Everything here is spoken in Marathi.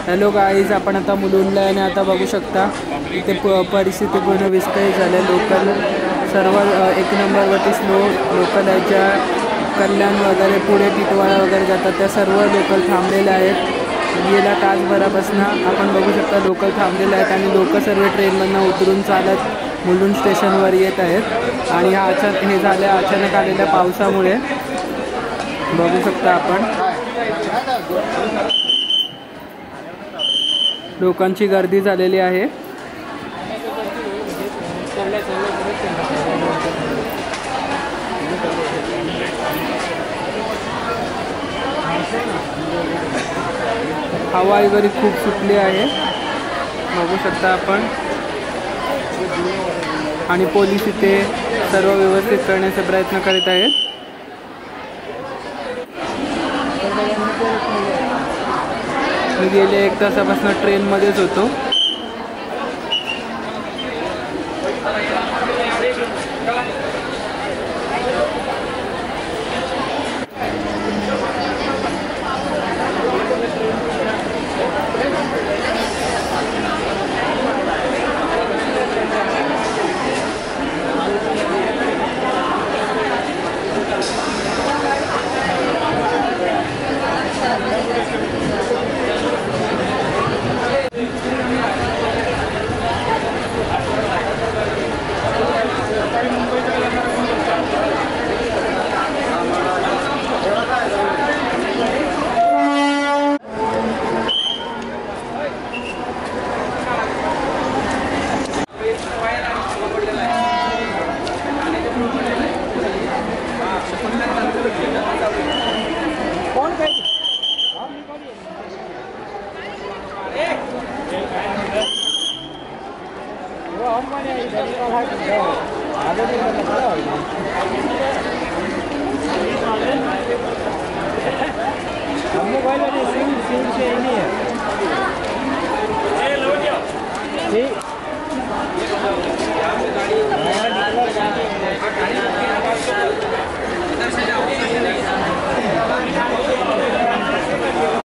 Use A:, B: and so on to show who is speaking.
A: हॅलो गाईज, आपण आता मुलुंडला आहे आणि आता बघू शकता इथे परिस्थिती पूर्ण विस्कळीत झाली. लोकल सर्व एक नंबरवरती स्लो लोकल आहे. ज्या कल्याण वगैरे पुढे टिटवाळा वगैरे जातात त्या सर्व लोकल थांबलेल्या आहेत. गेल्या तासभरापासून आपण बघू शकता लोकल थांबलेले आहेत आणि लोक सर्व ट्रेनमधून उतरून चालत मुलुंड स्टेशनवर येत आहेत. आणि हे झाले अचानक आलेल्या पावसामुळे. बघू शकता आपण लोकांची गर्दी झालेली आहे. हवा वगैरे खूप सुटली आहे, बघू शकता आपण. आणि पोलीस इथे सर्व व्यवस्थित करण्याचा प्रयत्न करीत आहेत. मी गेले 1 तासापासून ट्रेनमध्येच होतो.